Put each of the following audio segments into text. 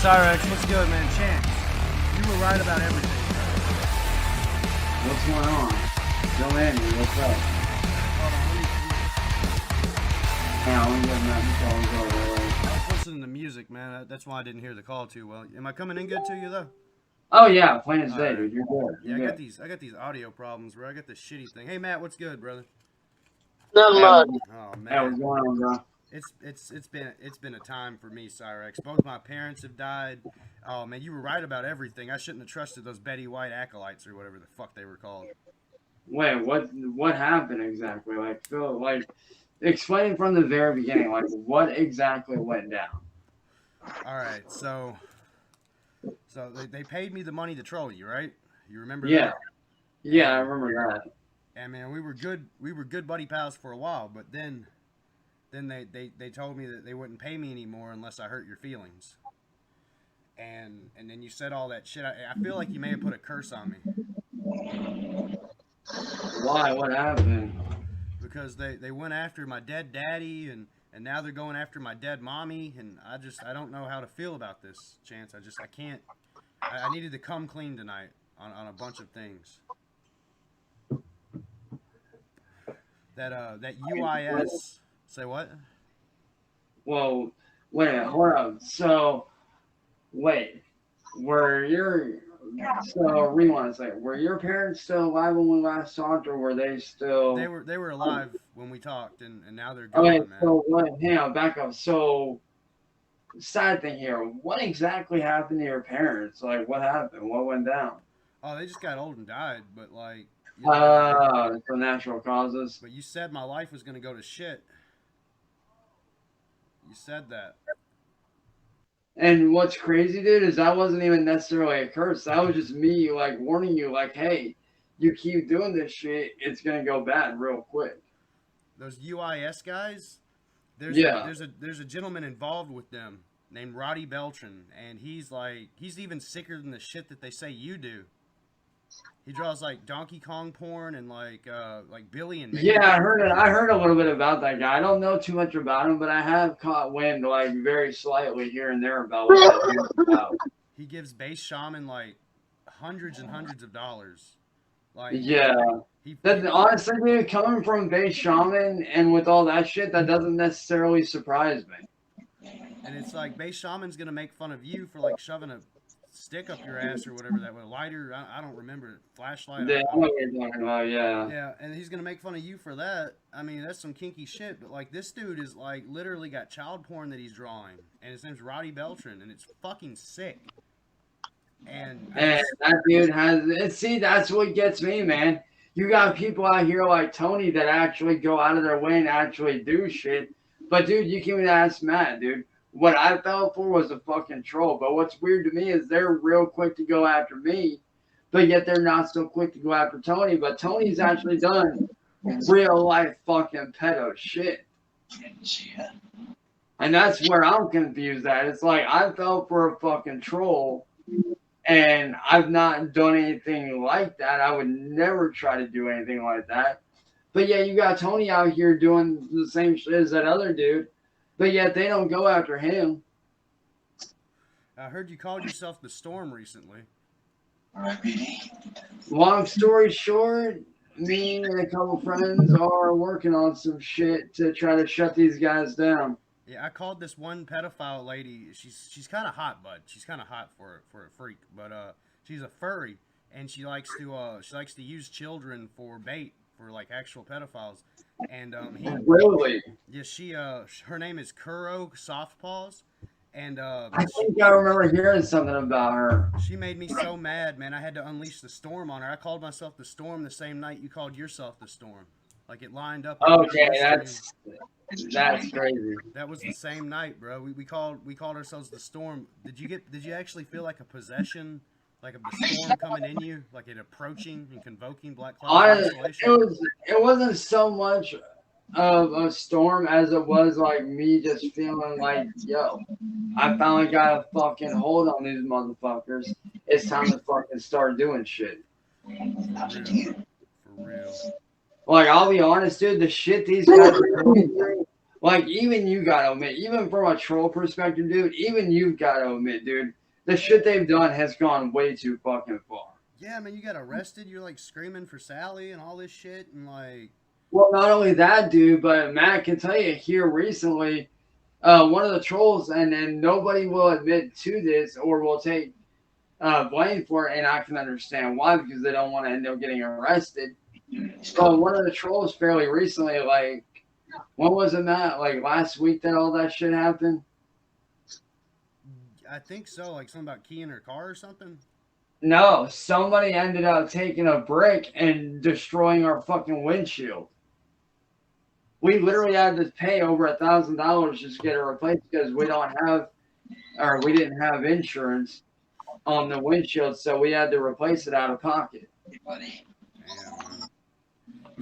Cyraxx, what's good, man? Chance, you were right about everything. What's going on? Joe Andy, what's up? Hold on, Yeah, I'm getting that call go. I was listening to music, man. That's why I didn't hear the call too well. Am I coming in good to you though? Oh yeah, plain as All day, right. dude. You're good. Yeah, You're I good. got these audio problems, bro. I got this shitty thing. Hey, Matt, what's good, brother? Not much. Oh Hey, what's man, going on, bro? it's been a time for me, Cyraxx. Both my parents have died. Oh man, you were right about everything. I shouldn't have trusted those Betty White acolytes or whatever the fuck they were called. Wait, what happened exactly? Like, Phil, like, explain from the very beginning. Like, what exactly went down? All right, so they paid me the money to troll you, right? You remember Yeah, that? yeah, I And remember that. man, we were good buddy pals for a while, but then they told me that they wouldn't pay me anymore unless I hurt your feelings. And then you said all that shit. I feel like you may have put a curse on me Why? What happened? because they went after my dead daddy and now they're going after my dead mommy, and I don't know how to feel about this, Chance. I can't. I needed to come clean tonight on a bunch of things. That UIS. Say what? Well, wait, hold up. So, wait, were your so rewind a second. Were your parents still alive when we last talked, or were they still? They were alive when we talked, and now they're Okay, gone, man. so what? Hang on, back up. So, side thing here. What exactly happened to your parents? Like, what happened? What went down? Oh, they just got old and died, but like, you know, For natural causes. but you said my life was gonna go to shit. You said that. And what's crazy, dude, is that wasn't even necessarily a curse. That was just me, like, warning you, like, hey, you keep doing this shit, it's gonna go bad real quick. Those UIS guys, Yeah. there's a gentleman involved with them named Roddy Beltran, and he's even sicker than the shit that they say you do. He draws like Donkey Kong porn and like Billy and Yeah, Mandy. I heard it. I heard a little bit about that guy. I don't know too much about him, but I have caught wind, like, very slightly here and there about what that dude's about. He gives base shaman like hundreds and hundreds of dollars. Like Yeah. he That honestly, dude, coming from base shaman and with all that shit, that doesn't necessarily surprise me. and it's like base shaman's gonna make fun of you for like shoving a stick up your ass or whatever that was, lighter. I don't remember, flashlight. Yeah, I know what you're talking about. Yeah. Yeah, and he's gonna make fun of you for that. I mean, that's some kinky shit. But like, this dude is like literally got child porn that he's drawing, and his name's Roddy Beltran, and it's fucking sick. And And that dude has. See, that's what gets me, man. You got people out here like Tony that actually go out of their way and actually do shit. But dude, you can even ask Matt, dude. What I fell for was a fucking troll. But what's weird to me is they're real quick to go after me, but yet they're not so quick to go after Tony. But Tony's actually done real life fucking pedo shit. And that's where I'm confused at. It's like I fell for a fucking troll and I've not done anything like that. I would never try to do anything like that. But yeah, you got Tony out here doing the same shit as that other dude. But yet they don't go after him. I heard you called yourself the Storm recently. Long story short, me and a couple friends are working on some shit to try to shut these guys down. Yeah, I called this one pedophile lady. She's kind of hot, bud. She's kind of hot for a freak, but she's a furry, and she likes to use children for bait for like actual pedophiles. And Really? yeah, her name is Kuro Softpaws, and I think I remember hearing something about her. she made me so mad, man. I had to unleash the storm on her. I called myself the Storm the same night you called yourself the Storm. Like it lined up. Okay, that's crazy. That was the same night, bro. We called ourselves the Storm. Did you actually feel like a possession, like of the storm coming in you, like it approaching and convoking Black Cloud isolation? It wasn't so much of a storm as it was like me just feeling like, yo, I finally got a fucking hold on these motherfuckers. It's time to fucking start doing shit. For real. Like, I'll be honest, dude, the shit these guys are going through, Like, even you gotta admit, even from a troll perspective, dude, even you've gotta admit, dude, the shit they've done has gone way too fucking far. Yeah, man, you got arrested. You're like screaming for Sally and all this shit, and like, Well, not only that, dude, but Matt can tell you here recently, one of the trolls, and nobody will admit to this or will take blame for it, and I can understand why, because they don't want to end up getting arrested. So one of the trolls fairly recently, like, when was it, Matt? Like last week that all that shit happened? I think so. Like something about keying her car or something. No, somebody ended up taking a brick and destroying our fucking windshield. We literally had to pay over $1,000 just to get it replaced because we don't have, or we didn't have insurance on the windshield, so we had to replace it out of pocket. Damn, man.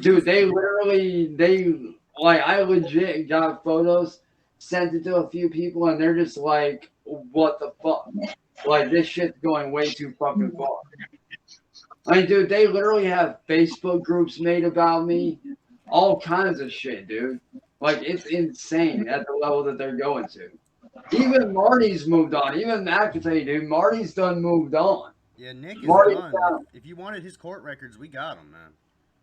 Dude, I legit got photos, sent it to a few people, and they're just like, what the fuck? Like, this shit's going way too fucking far. I mean, dude, they literally have Facebook groups made about me, all kinds of shit, dude. Like, it's insane at the level that they're going to. Even Marty's moved on. Even Matt can tell you, dude, Marty's done moved on. Yeah, Nick is Marty's done. done. If you wanted his court records, we got them, man.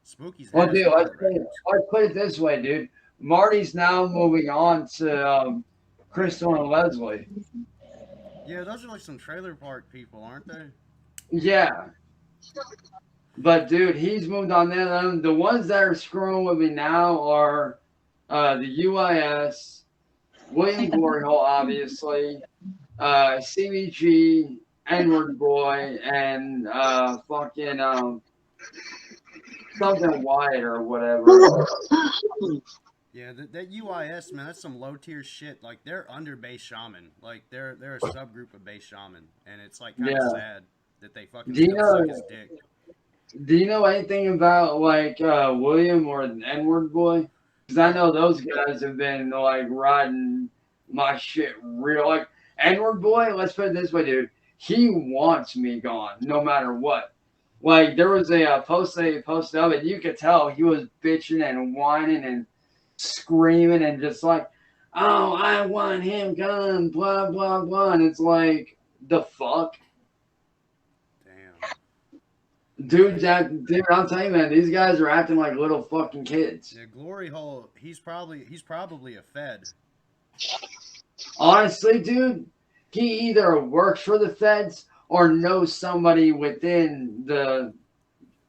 Spooky's Well, had his dude, court records. let's put it this way, dude. Marty's now moving on to Crystal and Leslie. Yeah, those are like some trailer park people, aren't they? Yeah. But, dude, he's moved on them. The ones that are screwing with me now are the UIS, William Gloryhole, obviously, CBG, Edward Boy, and fucking something White or whatever. Yeah, that UIS, man, that's some low tier shit. Like they're under base shaman. Like they're a subgroup of base shaman, and it's like kind of Yeah. sad that they fucking Do you still know- suck his dick. Do you know anything about like William or the N-word boy? Because I know those guys have been like riding my shit real. Like N-word boy, let's put it this way, dude. He wants me gone, no matter what. Like there was a post they posted of it. You could tell he was bitching and whining and screaming and just like, oh, I want him gone, blah blah blah. And it's like, the fuck. Damn. Dude, I'm telling you, man, these guys are acting like little fucking kids. Yeah, Glory Hole, he's probably a Fed. Honestly, dude, he either works for the feds or knows somebody within the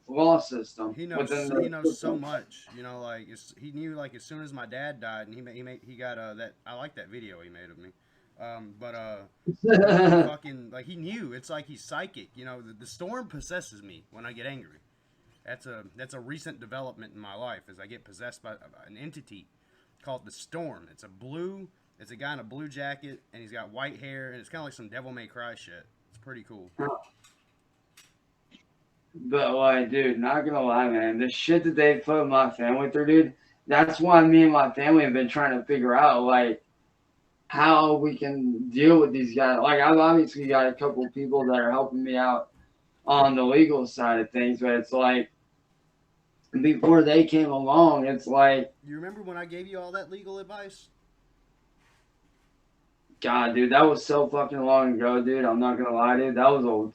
law system. He knows so much. You know, like he knew like as soon as my dad died, and he got that. I like that video he made of me. Fucking like he knew. It's like he's psychic. You know, the storm possesses me when I get angry. That's a recent development in my life, as I get possessed by an entity called the Storm. It's a guy in a blue jacket, and he's got white hair, and it's kind of like some Devil May Cry shit. It's pretty cool. But like, dude, not gonna lie, man, the shit that they put my family through, dude. That's why me and my family have been trying to figure out like how we can deal with these guys. Like, I've obviously got a couple of people that are helping me out on the legal side of things, but it's like before they came along, it's like, You remember when I gave you all that legal advice? God, dude, that was so fucking long ago, dude. I'm not gonna lie, dude. That was old.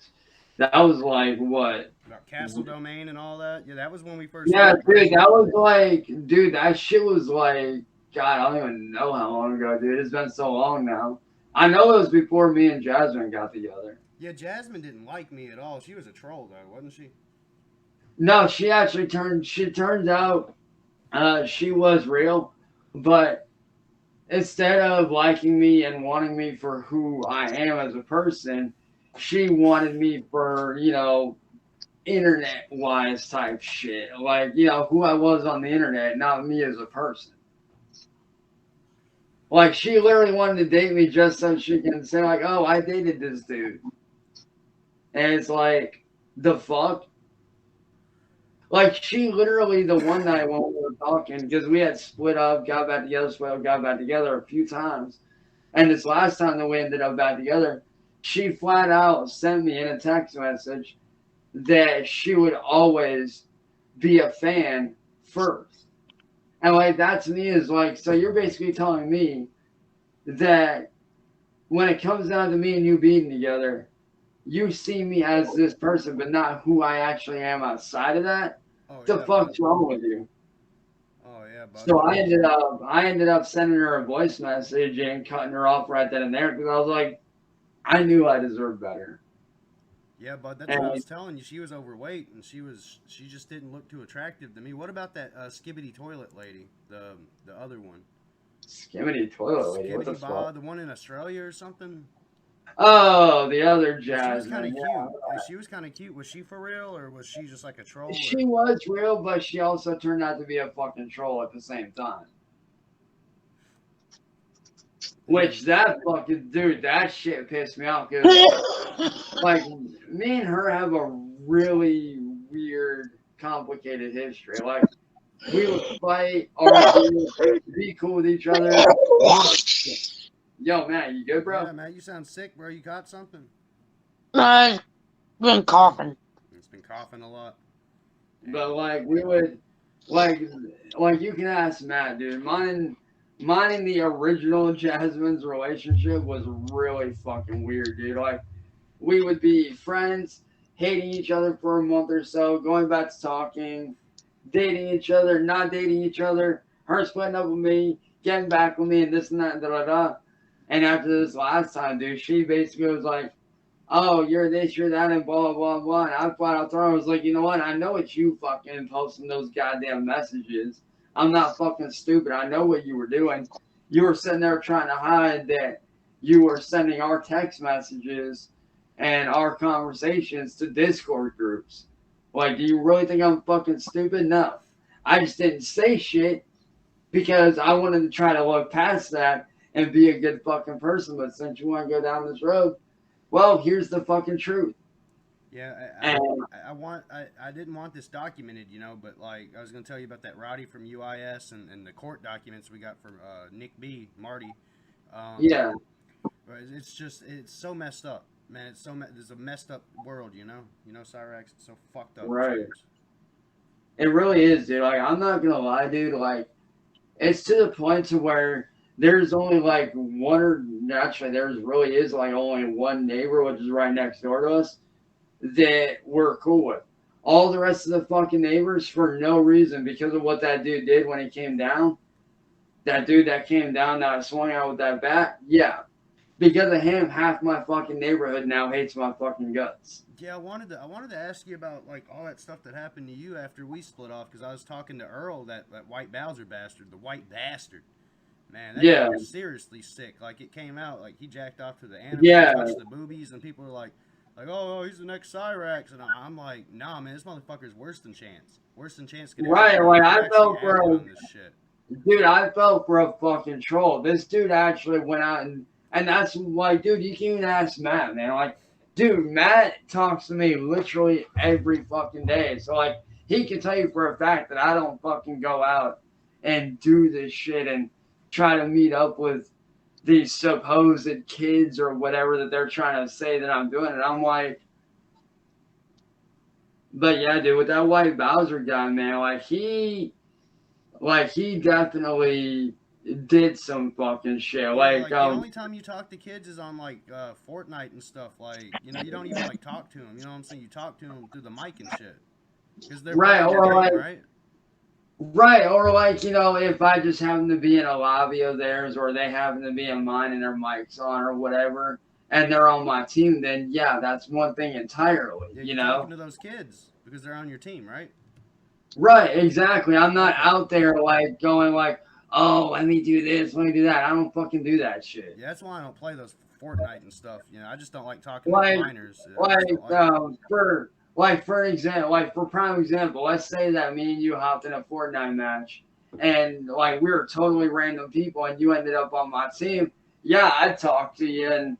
That was like what? About Castle Domain and all that? Yeah, that was when we first Yeah, started. dude, that was like, dude, that shit was like, God, I don't even know how long ago, dude. It's been so long now. I know it was before me and Jasmine got together. Yeah, Jasmine didn't like me at all. She was a troll, though, wasn't she? No, she actually turns out she was real, but instead of liking me and wanting me for who I am as a person, she wanted me for, you know, internet wise type shit. Like, you know, who I was on the internet, not me as a person. Like, she literally wanted to date me just so she can say, like, oh, I dated this dude. And it's like, the fuck? Like, she literally, the one night when we were talking, because we had split up, got back together a few times. And this last time that we ended up back together, she flat out sent me in a text message that she would always be a fan first. And like that to me is like, so you're basically telling me that when it comes down to me and you being together, you see me as this person, but not who I actually am outside of that. Oh The yeah, bud. fuck's wrong with you? Oh yeah, bud. So I ended up sending her a voice message and cutting her off right then and there because I was like, I knew I deserved better. Yeah, bud. That's what I And was telling you. She was overweight, and she just didn't look too attractive to me. What about that skibbity toilet lady, the other one, skimmity toilet lady, what the skibbity ba, fuck? the one in Australia or something? Oh, the other Yeah, she was kind Jasmine. of Yeah. cute. She was kind of cute. Was she for real, or was she just like a troll? She Or was real, but she also turned out to be a fucking troll at the same time. and Which then that fucking dude, that shit pissed me off because like me and her have a really weird, complicated history. Like we would fight, argue, be cool with each other. Yo, man, you good, yeah, bro? man, you sound sick, bro. You got something? I've been coughing. It's been coughing a lot. But Damn. like we would, like, like you can ask Matt, dude. Mine and the original Jasmine's relationship was really fucking weird, dude. Like we would be friends, hating each other for a month or so, going back to talking, dating each other, not dating each other, her splitting up with me, getting back with me, and this and that, and da da da. And after this last time, dude, she basically was like, "Oh, you're this, you're that," and blah blah blah. And I flat out told her, I was like, "You know what? I know it's you fucking posting those goddamn messages. I'm not fucking stupid. I know what you were doing. You were sitting there trying to hide that you were sending our text messages and our conversations to Discord groups. Like, do you really think I'm fucking stupid? No. I just didn't say shit because I wanted to try to look past that and be a good fucking person. But since you want to go down this road, well, here's the fucking truth." Yeah, And I didn't want this documented, but like I was gonna tell you about that Rowdy from UIS and the court documents we got from Nick B, Marty. Um, yeah, but it's so messed up, man. There's a messed up world, Cyraxx. It's so fucked up, right. James. It really is, dude. Like, I'm not gonna lie, dude. Like, it's to the point to where there's only like one or actually there's really is like only one neighbor, which is right next door to us, that we're cool with. All the rest of the fucking neighbors, for no reason, because of what that dude did when he came down. That dude that came down that swung out with that bat, yeah. Because of him, half my fucking neighborhood now hates my fucking guts. Yeah, I wanted to ask you about like all that stuff that happened to you after we split off because I was talking to Earl, that white Bowser bastard, the white bastard. Man, that guy Yeah, was seriously sick. Like it came out like he jacked off to the anime, yeah, touched the boobies, and people were like, oh, he's the next Cyraxx, and I'm like, nah, man, this motherfucker's worse than Chance. Worse than Chance could ever right. be. Like He I actually felt for acted a on this shit. dude. I felt for a fucking troll. This dude actually went out and that's like, dude, you can even ask Matt, man. Like, dude, Matt talks to me literally every fucking day. So like, he can tell you for a fact that I don't fucking go out and do this shit and try to meet up with these supposed kids or whatever that they're trying to say that I'm doing. And I'm but yeah, dude, with that white Bowser guy, man, like he definitely did some fucking shit. Yeah, Like, like the only time you talk to kids is on like Fortnite and stuff. Like you don't even like talk to them. You know what I'm saying? You talk to them through the mic and shit because they're right, playing your or game, like, right? right, or like, if I just happen to be in a lobby of theirs, or they happen to be in mine and their mics on or whatever, and they're on my team, then yeah, that's one thing entirely, Yeah, you you're know? talking to those kids because they're on your team, right? Right, exactly. I'm not Okay. out there like going like, oh, let me do this, let me do that. I don't fucking do that shit. Yeah, that's why I don't play those Fortnite and stuff. I just don't like talking to Like, minors. I just don't like like it. for example, like for prime example, let's say that me and you hopped in a Fortnite match, and like we were totally random people, and you ended up on my team. Yeah, I'd talk to you and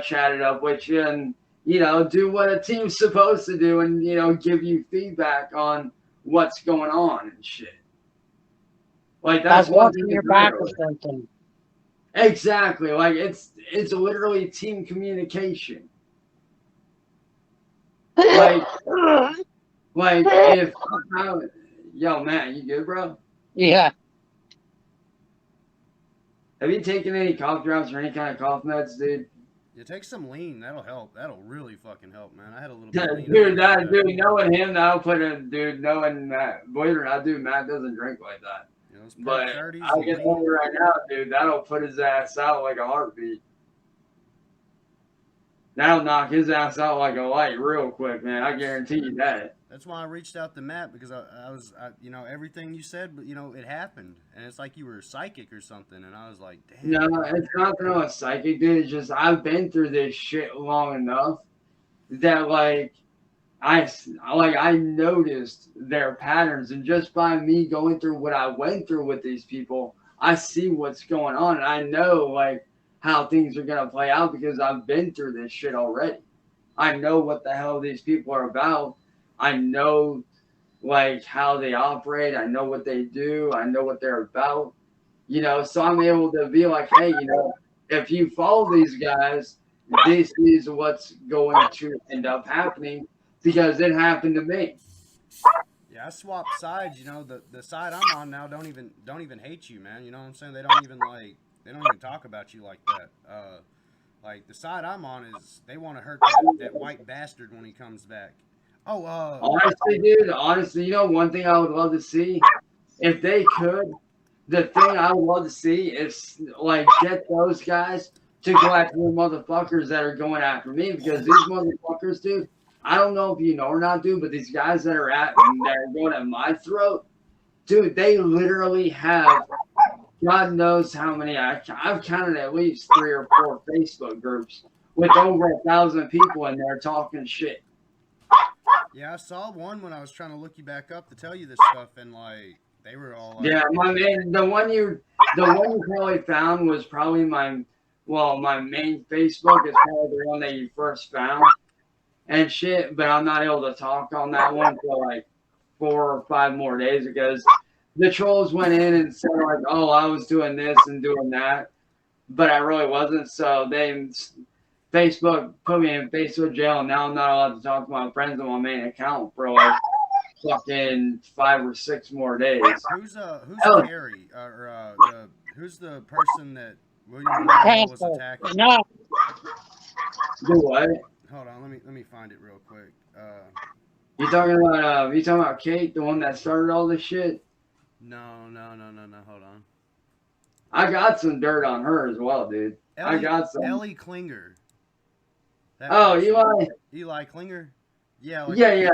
chat it up with you, and do what a team's supposed to do, and give you feedback on what's going on and shit. Like Like that's one thing watching your back or entirely. something. Exactly. Like it's literally team communication. Like like if yo man, you good, bro? Yeah. Have you taken any cough drops or any kind of cough meds, dude? You take some lean. That'll help. That'll really fucking help, man. I had a little bit of lean. Dude, knowing him, that'll put a dude. Knowing Matt, believe it or not, dude, Matt doesn't drink like that. You know, those But perk 30s. I can tell you right now, dude, that'll put his ass out like a heartbeat. That'll knock his ass out like a light real quick, man. I guarantee you that. That's why I reached out to Matt because you know, everything you said, but you know, it happened, and it's like you were psychic or something, and I was like, damn. No, it's not that I'm a psychic, dude. It's just I've been through this shit long enough that like I noticed their patterns, and just by me going through what I went through with these people, I see what's going on, and I know like how things are gonna play out because I've been through this shit already. I know what the hell these people are about. I know like how they operate. I know what they do. I know what they're about. You know, so I'm able to be like, hey, you know, if you follow these guys, this is what's going to end up happening because it happened to me. Yeah, I swapped sides. You know, the side I'm on now don't even hate you, man. You know what I'm saying? They don't even talk about you like that. Like the side I'm on is they want to hurt that white bastard when he comes back. Oh, Honestly, you know, one thing I would love to see, if they could, the thing I would love to see is like get those guys to go after the motherfuckers that are going after me because these motherfuckers, dude. I don't know if you know or not, dude, but these guys that are going at my throat, dude, they literally have God knows how many. I've counted at least 3 or 4 Facebook groups with over 1,000 people in there talking shit. yeah, I saw one when I was trying to look you back up to tell you this stuff, and like they were all like, Yeah, my man, the one you probably found was probably my main Facebook is probably the one that you first found and shit. But I'm not able to talk on that one for like 4 or 5 more days because the trolls went in and said like, oh, I was doing this and doing that, but I really wasn't. So Facebook put me in Facebook jail, and now I'm not allowed to talk to my friends on my main account for like fucking 5 or 6 more days. Who's Harry who's the person that William Monroe was attacking? No. Do what? Hold on, let me find it real quick. You talking about Kate, the one that started all this shit? No. Hold on. I got some dirt on her as well, dude. I got some. Ellie Klinger. Eli Klinger. Yeah. Like, yeah.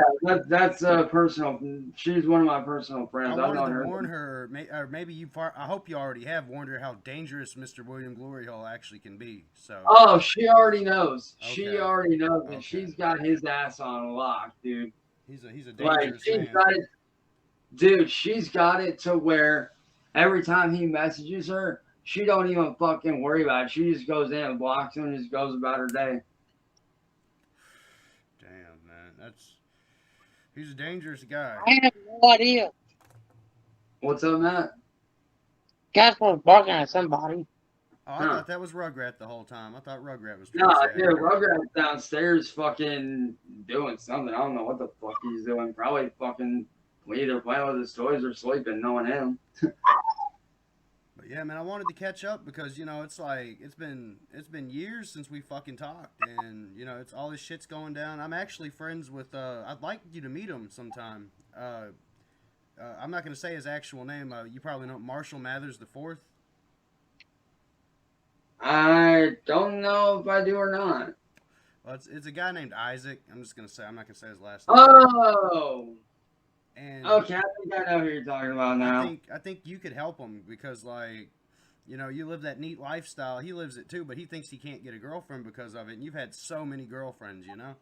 That's personal. She's one of my personal friends. I wanted to warn her, or maybe you. I hope you already have warned her how dangerous Mr. William Glory Hole actually can be. So. Oh, she already knows. Okay. She already knows, and okay. she's got his ass on lock, dude. He's a dangerous man. Dude, she's got it to where every time he messages her, she don't even fucking worry about it. She just goes in and blocks him and just goes about her day. Damn, man. He's a dangerous guy. I have no idea. What's up, Matt? Gas was barking at somebody. Oh, I thought that was Rugrat the whole time. I thought Rugrat was. No, dude, Rugrat's downstairs fucking doing something. I don't know what the fuck he's doing. Probably fucking either playing with his toys or sleeping, knowing him. But yeah, man, I wanted to catch up because, you know, it's like it's been years since we fucking talked, and you know, it's all this shit's going down. I'm actually friends with. I'd like you to meet him sometime. I'm not gonna say his actual name. You probably know Marshall Mathers the Fourth. I don't know if I do or not. Well, it's a guy named Isaac. I'm not gonna say his last name. Oh. And okay, I think I know who you're talking about now. I think you could help him because, like, you know, you live that neat lifestyle. He lives it too, but he thinks he can't get a girlfriend because of it. And you've had so many girlfriends, you know.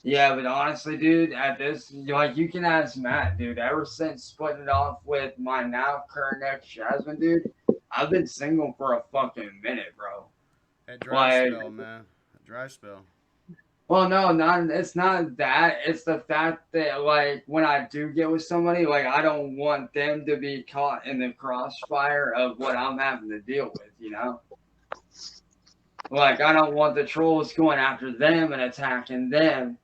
Yeah, but honestly, dude, at this, like, you can ask Matt, dude. Ever since splitting it off with my now current ex, Jasmine, dude, I've been single for a fucking minute, bro. That dry spell, man. That dry spell. Well, no, it's not that. It's the fact that, like, when I do get with somebody, like, I don't want them to be caught in the crossfire of what I'm having to deal with, you know? Like, I don't want the trolls going after them and attacking them.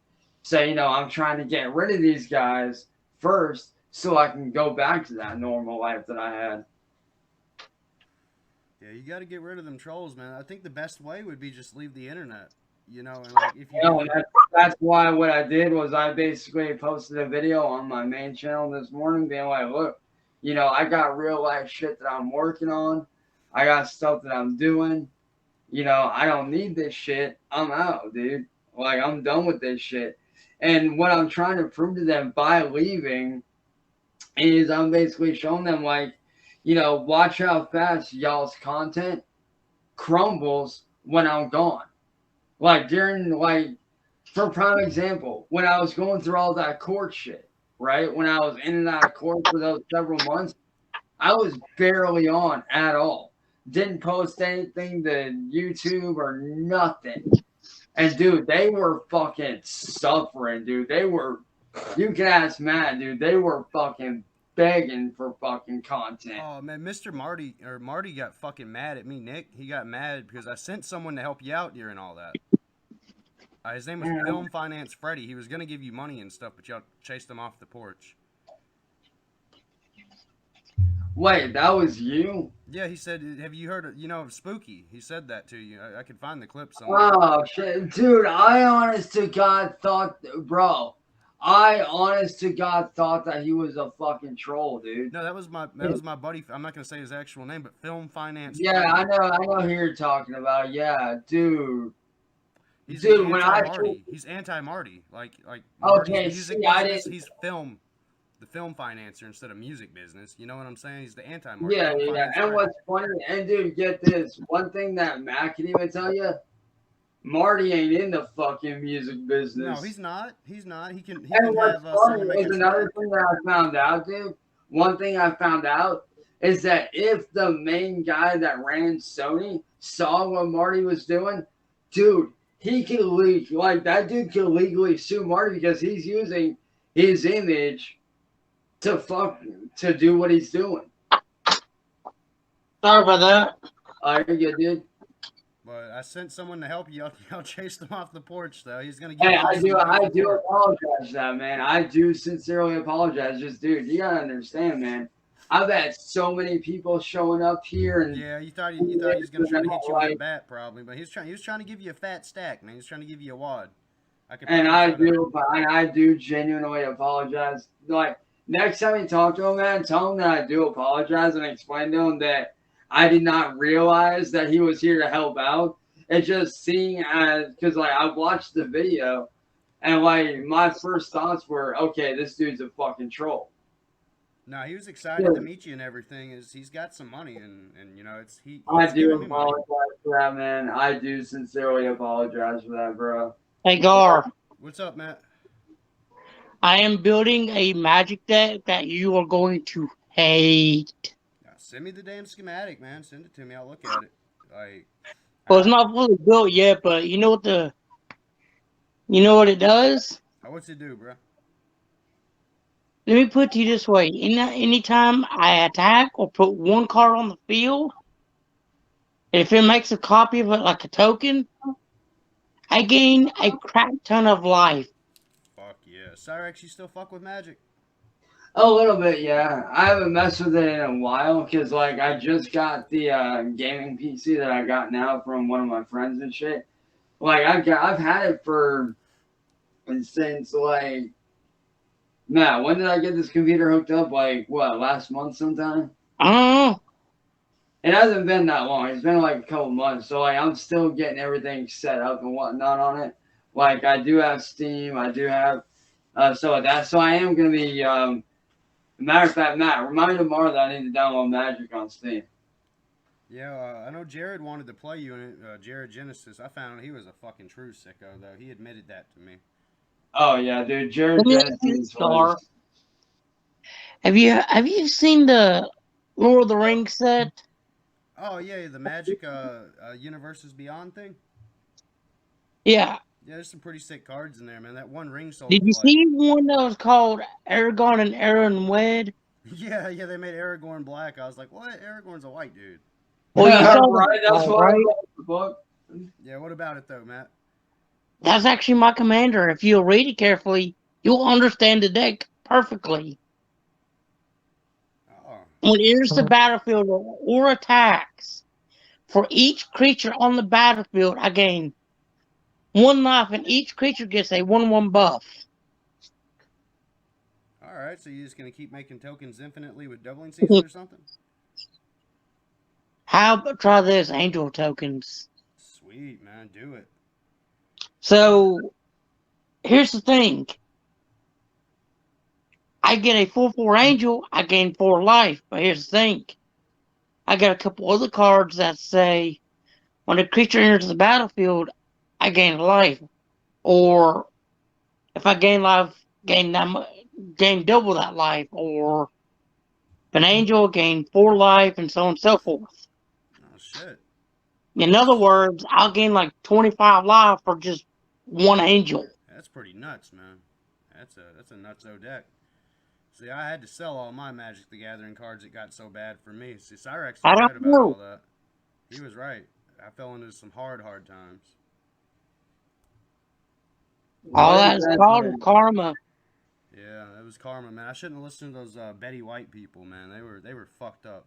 So, you know, I'm trying to get rid of these guys first so I can go back to that normal life that I had. Yeah, you got to get rid of them trolls, man. I think the best way would be just leave the internet. You know, and like if you You know, do, that's why what I did was I basically posted a video on my main channel this morning being like, look, you know, I got real life shit that I'm working on. I got stuff that I'm doing. You know, I don't need this shit. I'm out, dude. Like, I'm done with this shit. And what I'm trying to prove to them by leaving is I'm basically showing them, like, you know, watch how fast y'all's content crumbles when I'm gone. Like, during, like, for prime example, when I was going through all that court shit, right? When I was in and out of court for those several months, I was barely on at all. Didn't post anything to YouTube or nothing. And dude, they were fucking suffering, dude. They were, you can ask Matt, dude. They were fucking begging for fucking content. oh man, Mr. Marty got fucking mad at me, Nick. He got mad because I sent someone to help you out during all that. His name was Film Finance Freddy. He was gonna give you money and stuff, but y'all chased him off the porch. Wait, that was you? Yeah, he said, "Have you heard of, of Spooky?" He said that to you. I could find the clip somewhere. Oh shit, dude! I honest to God thought, bro. I honest to God thought that he was a fucking troll, dude. No, that was my buddy. I'm not gonna say his actual name, but Film Finance. Yeah, Freddy. I know who you're talking about. Yeah, dude. He's Dude, when I anti-Marty. He's anti-Marty. Like Marty's okay, music see, I business. didn't. He's the film financer instead of music business. You know what I'm saying? He's the anti-Marty. Yeah, Film yeah. Finance And Freddy. what's funny, and dude, get this. One thing that Matt can even tell you, Marty ain't in the fucking music business. No, he's not. He's not. He can And what's have funny someone make is his another thing that I found out, dude. One thing I found out is that if the main guy that ran Sony saw what Marty was doing, dude, he could like that dude could legally sue Marty because he's using his image to do what he's doing. Sorry about that. You're good, dude. But I sent someone to help you. Y'all chased him off the porch, though. He's gonna give Hey, you I some do money I for do court. apologize for that, man. I do sincerely apologize. Just dude, you gotta understand, man. I've had so many people showing up here and Yeah, you thought he was gonna try to hit you with a bat, probably, but he was trying to give you a fat stack, man. He was trying to give you a wad. I could and probably show that. I do genuinely apologize. Like next time you talk to him, man, tell him that I do apologize and explain to him that I did not realize that he was here to help out. It's just seeing as because like I watched the video and like my first thoughts were, okay, this dude's a fucking troll. No, he was excited to meet you and everything. Is he's got some money and he's I do giving me money. apologize for that, man. I do sincerely apologize for that, bro. Hey, Gar, What's up, Matt? I am building a magic deck that you are going to hate. Yeah, send me the damn schematic, man. Send it to me. I'll look at it. Like, Well, it's not fully built yet, but you know what it does? what's it do, bro? Let me put it to you this way. Anytime I attack or put one card on the field, if it makes a copy of it like a token, I gain a crap ton of life. Fuck yeah, Cyraxx, you still fuck with Magic? A little bit, yeah. I haven't messed with it in a while because, like, I just got the gaming PC that I got now from one of my friends and shit. Like, I've had it since like, Matt, when did I get this computer hooked up? Like, what, last month sometime? I don't know. It hasn't been that long. It's been like a couple months. So, like, I'm still getting everything set up and whatnot on it. Like, I do have Steam. I do have so I am gonna be matter of fact, Matt, remind me tomorrow that I need to download Magic on Steam. Yeah, I know Jared wanted to play you in it. Jared Genesis. I found he was a fucking true sicko, though. He admitted that to me. Oh yeah, dude, Jared Let me ask you Genesis this, Gar. Have you seen the Lord of the Rings set? Oh yeah, the Magic Universes Beyond thing. Yeah. Yeah, there's some pretty sick cards in there, man. That one ring sold Did for you like. see one that was called Aragorn and Aaron Wed? Yeah, they made Aragorn black. I was like, what? Aragorn's a white dude. Well, you saw right, that's the, what right? I got the book. Yeah, what about it though, Matt? That's actually my commander. If you'll read it carefully, you'll understand the deck perfectly. Oh. When it enters the battlefield or attacks, For each creature on the battlefield, I gain 1 life, and each creature gets a 1/1 buff. All right, so you're just gonna keep making tokens infinitely with doubling season or something? How about try this, angel tokens? Sweet, man, do it. So here's the thing. I get a 4/4 angel, I gain 4 life. But here's the thing. I got a couple other cards that say when a creature enters the battlefield, I gain a life. Or if I gain life, gain double that life. Or if an angel, gain 4 life, and so on and so forth. Oh shit. In other words, I'll gain like 25 life for just 1 angel. That's pretty nuts, man. That's a nutso deck. See, I had to sell all my Magic the Gathering cards. It got so bad for me. See, Cyraxx I was don't right about all know. that. He was right. I fell into some hard times. All What that is is that called thing? karma. Yeah, it was karma, man. I shouldn't have listened to those Betty White people, man. They were fucked up.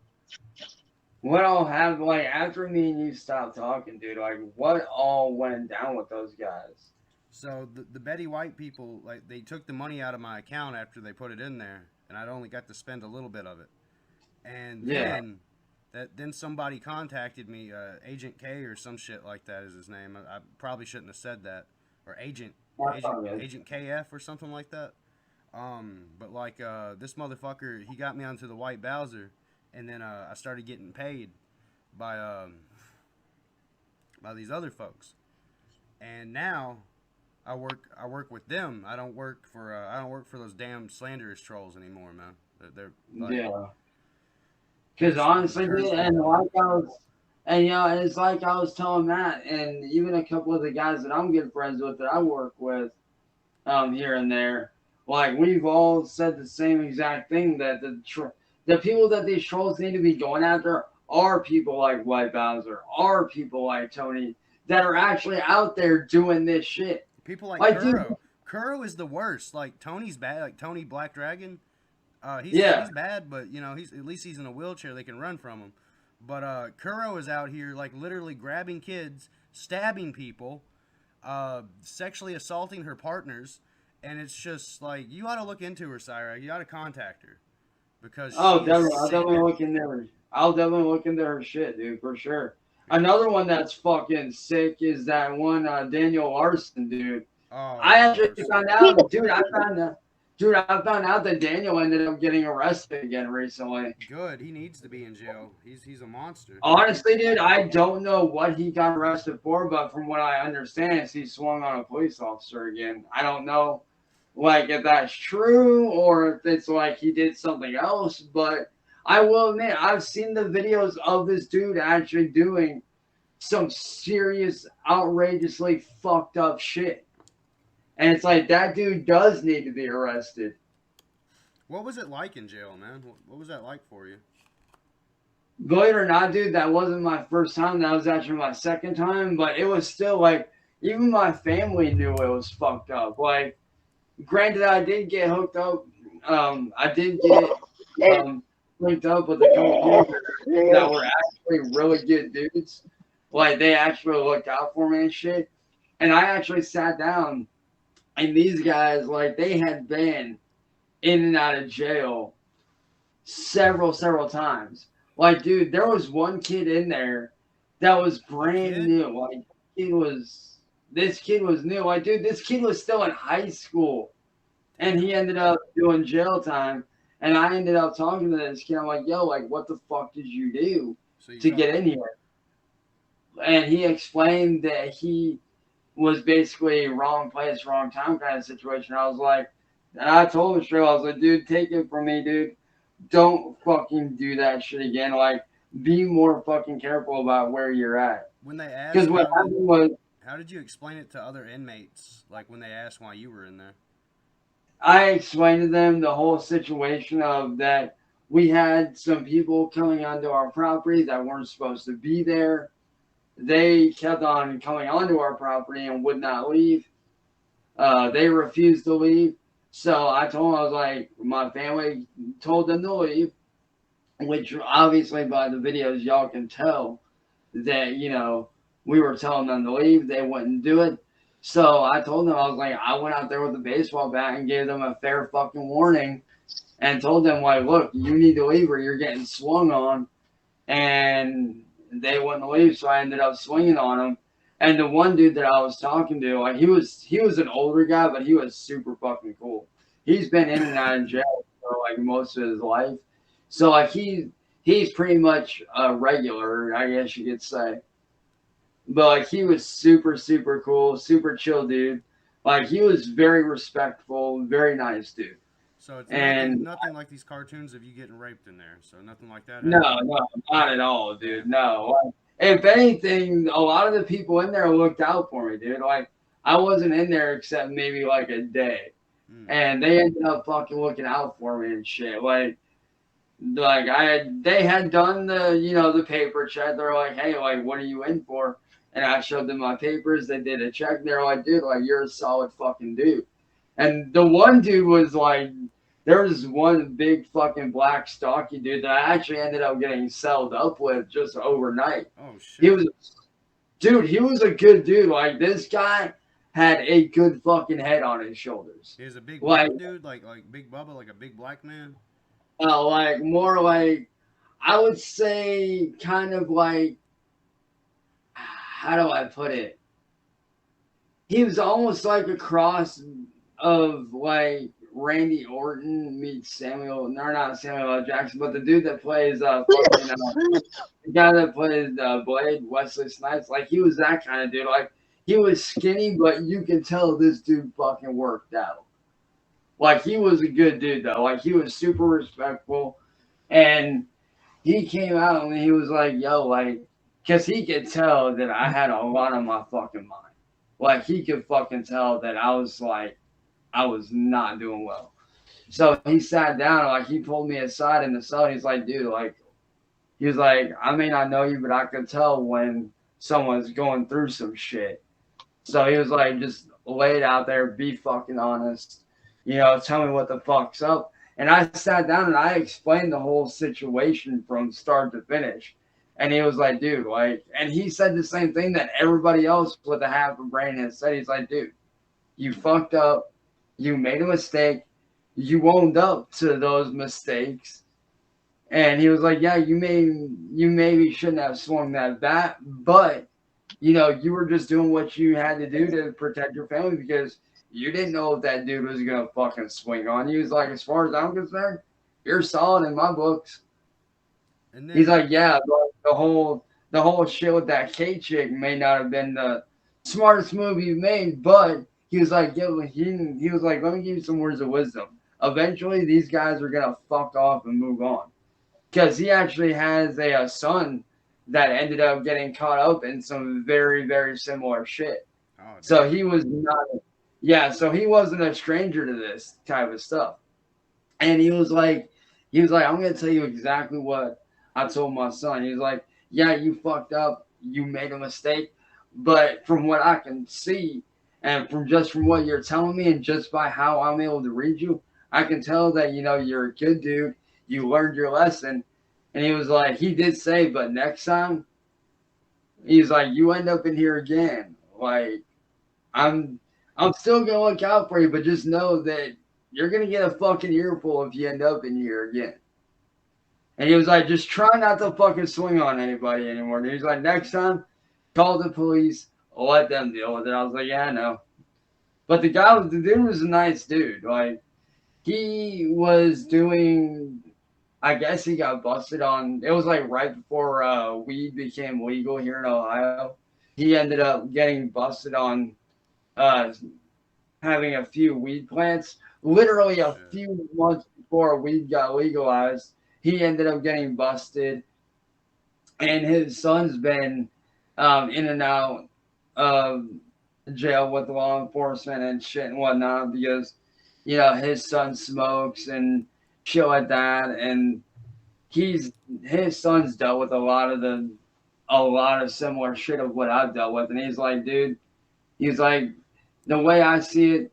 What all happened? Like after me and you stopped talking, dude. Like what all went down with those guys? So the Betty White people, like, they took the money out of my account after they put it in there, and I'd only got to spend a little bit of it. And Yeah. then somebody contacted me, Agent K or some shit like that is his name. I probably shouldn't have said that, or That's all good. Agent KF or something like that. But like this motherfucker, he got me onto the White Bowser, and then I started getting paid by these other folks, and now I work with them. I don't work for those damn slanderous trolls anymore, man. They're like, Yeah. Because honestly, dude, cursed and people. like I was, and it's like I was telling Matt, and even a couple of the guys that I'm good friends with that I work with, here and there, like we've all said the same exact thing that the people that these trolls need to be going after are people like White Bowser, are people like Tony that are actually out there doing this shit. People like Like, dude, Kuro. Kuro is the worst. Like Tony's bad. Like Tony Black Dragon. yeah. He's bad, but you know he's at least he's in a wheelchair. They can run from him. But Kuro is out here like literally grabbing kids, stabbing people, sexually assaulting her partners, and it's just like you ought to look into her, Cyraxx. You ought to contact her because Oh, she is definitely. I'll sick. definitely look into her. I'll definitely look into her shit, dude, for sure. Another one that's fucking sick is that one Daniel Larson, dude. Oh, I actually Larson. found out, dude. I found out that Daniel ended up getting arrested again recently. Good. He needs to be in jail. He's a monster. Honestly, dude, I don't know what he got arrested for, but from what I understand, is he swung on a police officer again. I don't know, like if that's true or if it's like he did something else. But I will admit, I've seen the videos of this dude actually doing some serious, outrageously fucked up shit, and it's like that dude does need to be arrested. What was it like in jail, man? What was that like for you? Believe it or not, dude, that wasn't my first time. That was actually my second time. But it was still like, even my family knew it was fucked up. Like, granted, I did get hooked up. I did get linked up with a couple people that were actually really good dudes. Like, they actually looked out for me and shit. And I actually sat down, and these guys, like, they had been in and out of jail several times. Like, dude, there was one kid in there that was brand new. Like, this kid was new. Like, dude, this kid was still in high school, and he ended up doing jail time. And I ended up talking to this kid. I'm like, yo, like, what the fuck did you do So you to got get in here? And he explained that he was basically wrong place, wrong time kind of situation. I was like, and I told him straight, I was like, dude, take it from me, dude. Don't fucking do that shit again. Like, be more fucking careful about where you're at. when they Because asked what happened was, how did you explain it to other inmates? Like when they asked why you were in there? I explained to them the whole situation of that we had some people coming onto our property that weren't supposed to be there. They kept on coming onto our property and would not leave. They refused to leave. So I told them, I was like, my family told them to leave, which obviously by the videos y'all can tell. that, we were telling them to leave. They wouldn't do it. So I told them, I was like, I went out there with a baseball bat and gave them a fair fucking warning and told them, like, look, you need to leave or you're getting swung on. And they wouldn't leave, so I ended up swinging on them. And the one dude that I was talking to, like, he was an older guy, but he was super fucking cool. He's been in and out of jail for like most of his life, so like he's pretty much a regular, I guess you could say. But like he was super super cool, super chill dude. Like he was very respectful, very nice dude. So it's And nothing like these cartoons of you getting raped in there. So nothing like that no, happened. no, not at all, Yeah. dude. No. Like, if anything, a lot of the people in there looked out for me, dude. Like, I wasn't in there except maybe like a day. Mm. And they ended up fucking looking out for me and shit. Like they had done the paper check. They're like, hey, like, what are you in for? And I showed them my papers. They did a check. They're like, dude, like, you're a solid fucking dude. And the one dude was like, there was one big fucking black stocky dude that I actually ended up getting celled up with just overnight. Oh shit. He was, dude, he was a good dude. Like, this guy had a good fucking head on his shoulders. Is a big Like, black dude like Big Bubba, like a big black man? like more like, I would say kind of like, how do I put it? He was almost like a cross of like Randy Orton meets Samuel, no, not Samuel L. Jackson, but the dude that plays the guy that plays Blade, Wesley Snipes. Like he was that kind of dude. Like he was skinny, but you can tell this dude fucking worked out. Like he was a good dude though. Like he was super respectful, and he came out and he was like, "Yo, like," because he could tell that I had a lot on my fucking mind. Like he could fucking tell that I was like, I was not doing well. So he sat down, like he pulled me aside in the cell. He's like, dude, like, he was like, I may not know you, but I can tell when someone's going through some shit. So he was like, just lay it out there, be fucking honest, tell me what the fuck's up. And I sat down and I explained the whole situation from start to finish. And he was like, dude, like, and he said the same thing that everybody else with a half a brain has said. He's like, dude, you fucked up, you made a mistake, you owned up to those mistakes. And he was like, yeah, you maybe shouldn't have swung that bat, but you were just doing what you had to do to protect your family because you didn't know if that dude was gonna fucking swing on you. He's like, as far as I'm concerned, you're solid in my books. And He's then like, yeah, the whole shit with that K chick may not have been the smartest move you've made, but he was like, yeah, he was like, let me give you some words of wisdom. Eventually, these guys are gonna fuck off and move on because he actually has a son that ended up getting caught up in some very very similar shit. oh So damn. he was not, yeah. So he wasn't a stranger to this type of stuff. And he was like, I'm gonna tell you exactly what I told my son. He was like, yeah, you fucked up, you made a mistake, but from what I can see, and from what you're telling me, and just by how I'm able to read you, I can tell that you're a good dude. You learned your lesson. And he was like, he did say, but next time, he's like, you end up in here again. Like, I'm I'm still gonna look out for you, but just know that you're gonna get a fucking earful if you end up in here again. And he was like, just try not to fucking swing on anybody anymore. And he was like, next time, call the police, let them deal with it. I was like, yeah, I know. But the dude was a nice dude. Like, he was doing, I guess he got busted on, it was like right before weed became legal here in Ohio. He ended up getting busted on uh, having a few weed plants. Oh Literally a shit. few months before weed got legalized, he ended up getting busted, and his son's been in and out of jail with law enforcement and shit and whatnot because his son smokes and shit like that, and he's his son's dealt with a lot of similar shit of what I've dealt with, and he's like, dude, he's like, the way I see it,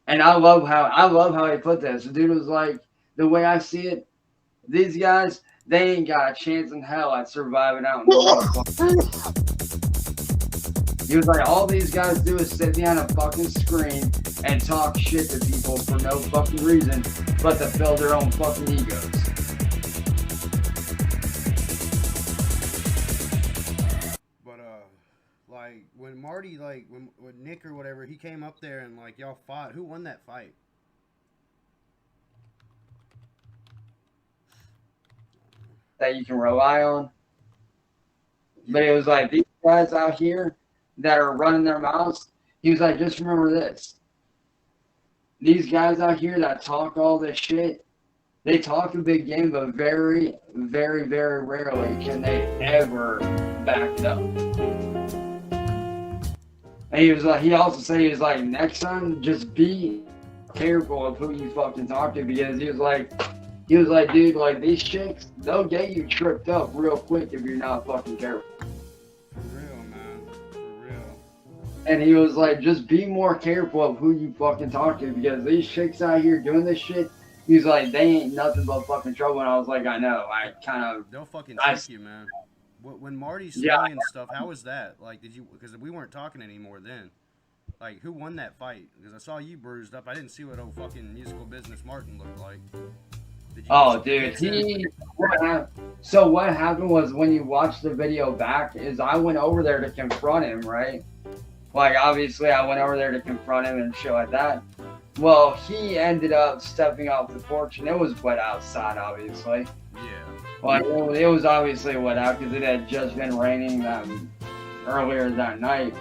and I love how he put this. The dude was like, the way I see it, these guys, they ain't got a chance in hell at surviving out in the world. He was like, all these guys do is sit behind a fucking screen and talk shit to people for no fucking reason but to fill their own fucking egos. But like when Marty, like when Nick or whatever, he came up there and like y'all fought. Who won that fight? That you can rely on. But it was like, these guys out here that are running their mouths, he was like, just remember this. These guys out here that talk all this shit, they talk a big game, but very, very, very rarely can they ever back it up. And he was like, he also said, he was like, next time, just be careful of who you fucking talk to, because he was like, dude, like these chicks, they'll get you tripped up real quick if you're not fucking careful. For real, man. For real. And he was like, just be more careful of who you fucking talk to, because these chicks out here doing this shit, he's like, they ain't nothing but fucking trouble. And I was like, I know. I kind of... They'll fucking trick you, man. When Marty's swinging and stuff, how was that? Like, did you... Because we weren't talking anymore then. Like, who won that fight? Because I saw you bruised up. I didn't see what old fucking musical business Martin looked like. Oh, dude, so what happened was, when you watch the video back, is I went over there to confront him, right? Like, obviously, I went over there to confront him and shit like that. Well, he ended up stepping off the porch, and it was wet outside, obviously. Yeah. Like, it was obviously wet out because it had just been raining earlier that night.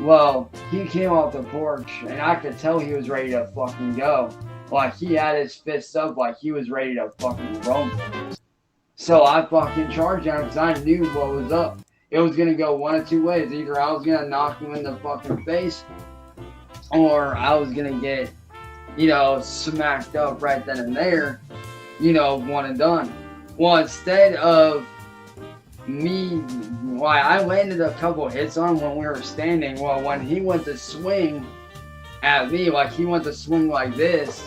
Well, he came off the porch, and I could tell he was ready to fucking go. Like, he had his fists up like he was ready to fucking rumble. So I fucking charged him because I knew what was up. It was going to go one of two ways. Either I was going to knock him in the fucking face, or I was going to get, smacked up right then and there, one and done. Well, instead of me, I landed a couple hits on him when we were standing. Well, when he went to swing at me, like he went to swing like this,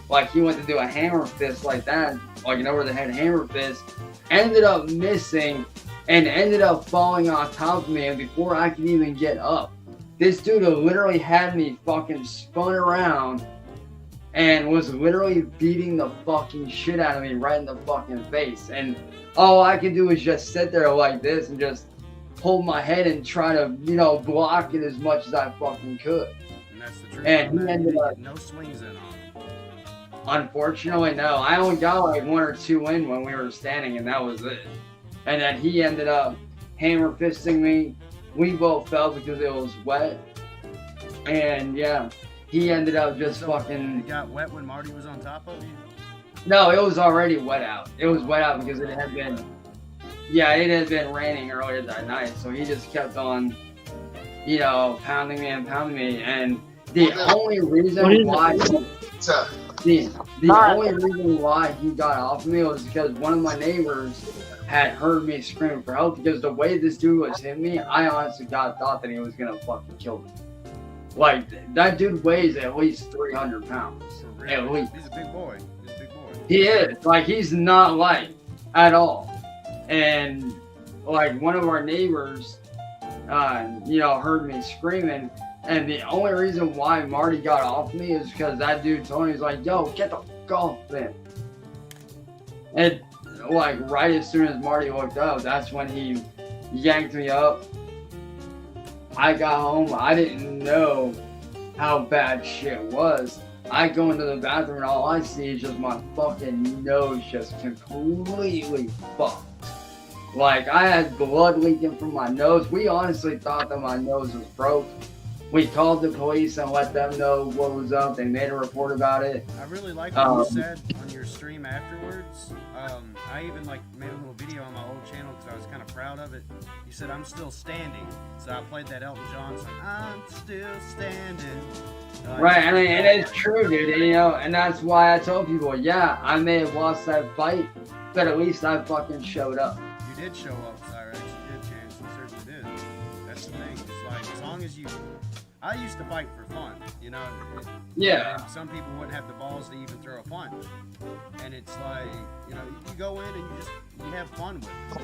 like he went to do a hammer fist like that, like an over the head hammer fist, ended up missing and ended up falling on top of me. And before I could even get up, this dude literally had me fucking spun around and was literally beating the fucking shit out of me right in the fucking face. And all I could do was just sit there like this and just hold my head and try to, block it as much as I fucking could. And that's the truth. And he ended up... No swings in on him. Unfortunately, no. I only got like one or two in when we were standing, and that was it. And then he ended up hammer fisting me. We both fell because it was wet. And yeah, he ended up just fucking... It got wet when Marty was on top of you? No, it was already wet out. It was wet out because it had been... Yeah, it had been raining earlier that night. So he just kept on, pounding me. And the only reason why... The only reason why he got off of me was because one of my neighbors had heard me screaming for help, because the way this dude was hitting me, I honestly thought that he was gonna fucking kill me. Like, that dude weighs at least 300 pounds. At least. He's a big boy. He is. Like, he's not light at all. And, like, one of our neighbors, heard me screaming. And the only reason why Marty got off me is because that dude told me, he's like, yo, get the fuck off, man. And, like, right as soon as Marty looked up, that's when he yanked me up. I got home. I didn't know how bad shit was. I go into the bathroom and all I see is just my fucking nose just completely fucked. Like, I had blood leaking from my nose. We honestly thought that my nose was broke. We called the police and let them know what was up. They made a report about it. I really like what you said on your stream afterwards. I even made a little video on my old channel because I was kind of proud of it. You said, I'm still standing. So I played that Elton John song, I'm still standing. Right, I mean, and it's true, dude. And that's why I told people, yeah, I may have lost that fight, but at least I fucking showed up. You did show up, Cyraxx. You did, Chance. You certainly did. That's the thing. It's like, as long as you... I used to fight for fun, you know. Yeah. And some people wouldn't have the balls to even throw a punch. And it's like, you know, you go in and you have fun with it.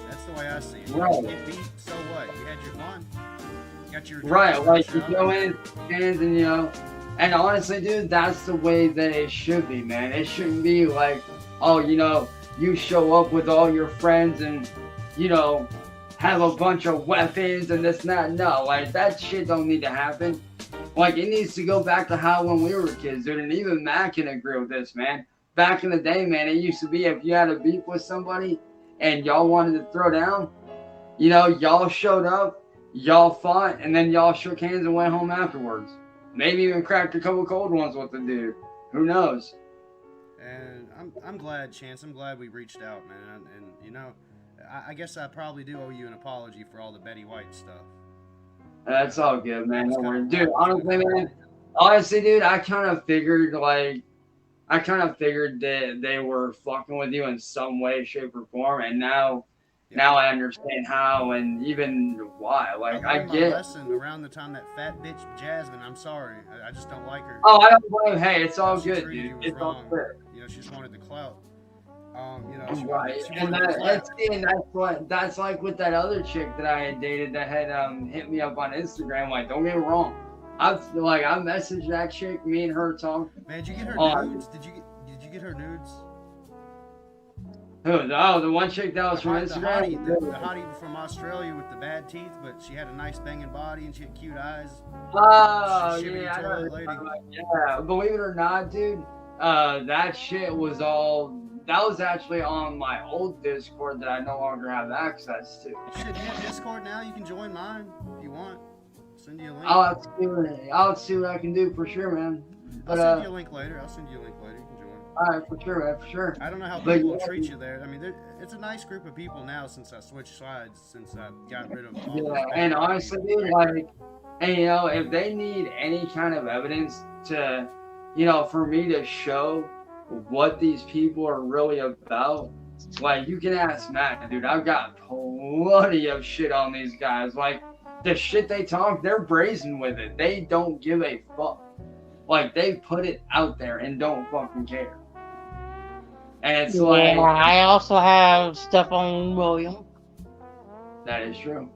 That's the way I see it. Right. You get beat, so what? You had your fun. You got your Right, like you shot. go in hands and and honestly, dude, that's the way that it should be, man. It shouldn't be like, oh, you show up with all your friends and you know have a bunch of weapons and this and that. No, like that shit don't need to happen. Like it needs to go back to how when we were kids, dude. And even Matt can agree with this, man. Back in the day, man, it used to be if you had a beef with somebody and y'all wanted to throw down, y'all showed up, y'all fought, and then y'all shook hands and went home afterwards. Maybe even cracked a couple cold ones with the dude. Who knows? And I'm glad, Chance. I'm glad we reached out, man. And you know, I guess I probably do owe you an apology for all the Betty White stuff. That's all good, man. Don't worry. Dude, honestly, dude, I kind of figured that they were fucking with you in some way, shape, or form, and now I understand how and even why. Like I learned get my lesson around the time that fat bitch Jasmine. I'm sorry, I just don't like her. Oh, I don't blame. Hey, it's all She good, treated dude. you was It's all wrong. good. You know, she just wanted the clout. You know, Right, she and wanted the clout. that's like with that other chick that I had dated that had hit me up on Instagram. Like, don't get me wrong, I messaged that chick. Me and her talk. Man, did you get her nudes? Did you get her nudes? Who? Oh, the one chick that was from Instagram. The hottie from Australia with the bad teeth, but she had a nice banging body and she had cute eyes. Oh She yeah, I know. lady. Yeah, believe it or not, dude, that shit was all. That was actually on my old Discord that I no longer have access to. Shit, you have Discord now? You can join mine if you want. Send you a link. I'll see what I can do for sure, man. But, I'll send you a link later. You can join. All right, for sure, man, for sure. I don't know how people will treat you there. I mean, it's a nice group of people now since I switched sides, since I got rid of all those and honestly, dude, and if they need any kind of evidence to, for me to show what these people are really about, like you can ask Matt, dude. I've got plenty of shit on these guys. Like the shit they talk, they're brazen with it. They don't give a fuck. Like they put it out there and don't fucking care. And it's like I also have stuff on William. That is true.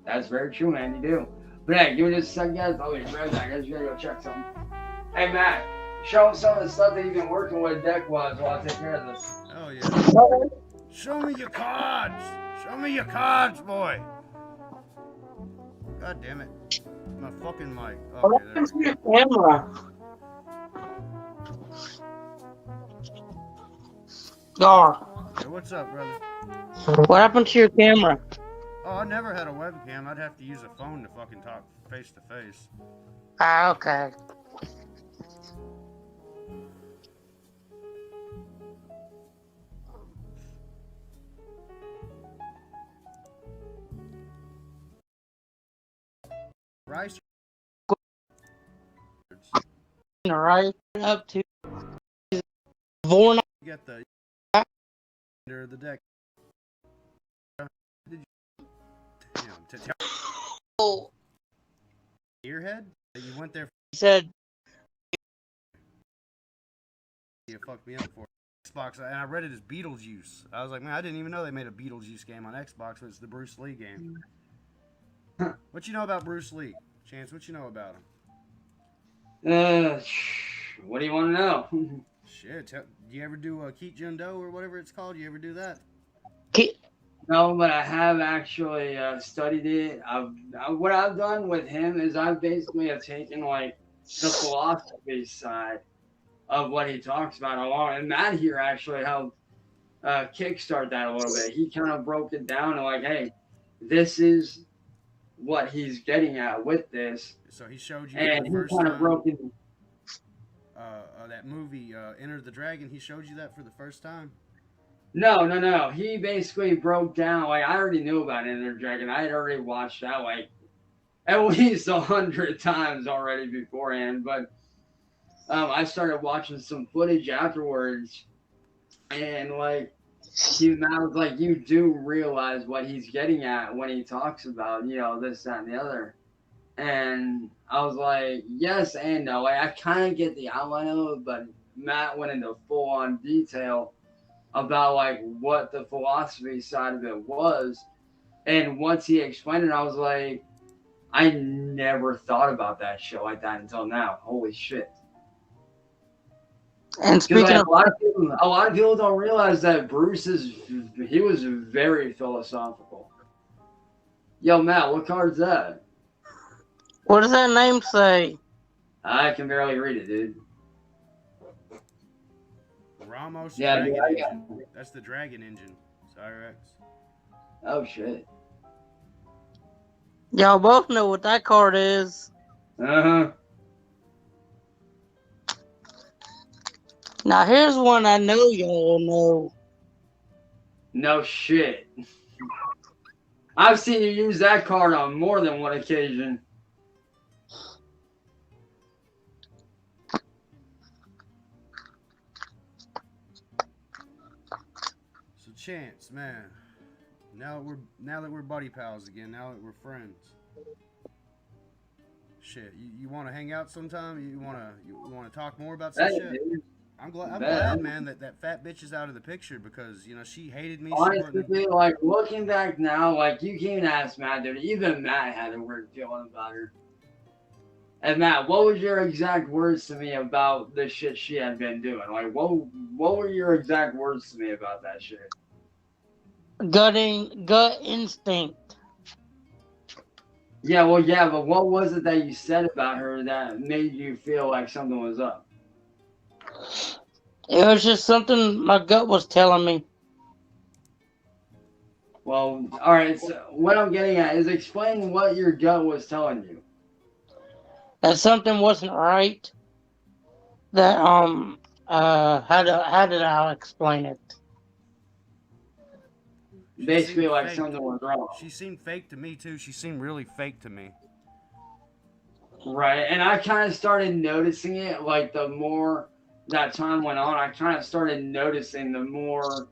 That's very true, man. You do. But hey, give me just a second, guys. I'll be right back. I just gotta go check something. Hey, Matt, show them some of the stuff that you've been working with deck-wise while I take care of this. Oh, yeah. Show me your cards. Show me your cards, boy. God damn it. My fucking mic. Okay, there we go. Camera. Gar. Hey, what's up, brother? What happened to your camera? Oh, I never had a webcam. I'd have to use a phone to fucking talk face to face. Ah, okay. Rice. Right up to Vorna. You got the under the deck. Did you? Oh, Earhead? You went there. he said. You fucked me up for Xbox, and I read it as Beetlejuice. I was like, man, I didn't even know they made a Beetlejuice game on Xbox, but it's the Bruce Lee game. What you know about Bruce Lee? Chance, what you know about him? What do you want to know? Shit, do you ever do Keet Jun Do or whatever it's called? You ever do that? No, but I have actually studied it. What I've done with him is I basically have taken like the philosophy side of what he talks about along, and Matt here actually helped kickstart that a little bit. He kind of broke it down and like, hey, this is what he's getting at with this. So he showed you and the he first kind of time. broke it. That movie, Enter the Dragon. He showed you that for the first time. No. He basically broke down. Like I already knew about Enter the Dragon. I had already watched that like at least 100 times already beforehand. But I started watching some footage afterwards, and like Matt was like, you do realize what he's getting at when he talks about this, that, and the other. And I was like, yes and no. Like I kind of get the outline of it, but Matt went into full on detail about like what the philosophy side of it was. And once he explained it, I was like, I never thought about that shit like that until now. Holy shit! And Because speaking like of, a lot of people don't realize that he was very philosophical. Yo, Matt, what card's that? what does that name say? I can barely read it, dude. Ramos Yeah, dude, Dragon I got. Engine. That's the Dragon Engine. Cyraxx. Oh shit. Y'all both know what that card is. Uh huh. Now here's one I know y'all know. No shit. I've seen you use that card on more than one occasion. So Chance, man. Now that we're buddy pals again. Now that we're friends. Shit, you want to hang out sometime? You wanna talk more about some Hey, shit? dude. I'm glad. I'm Bet. glad, man, that fat bitch is out of the picture because she hated me. She Honestly, wouldn't. dude, like looking back now, like you can't ask Matt, dude. Even Matt had a weird feeling about her. And Matt, what was your exact words to me about the shit she had been doing? Like, what were your exact words to me about that shit? Gut instinct. Yeah, well, yeah, but what was it that you said about her that made you feel like something was up? It was just something my gut was telling me. Well, all right. So what I'm getting at is explain what your gut was telling you. That something wasn't right. That how did I explain it? She Basically, seemed like fake. something was wrong. She seemed fake to me too. She seemed really fake to me. Right. And I kind of started noticing it like the more that time went on, I kind of started noticing the more,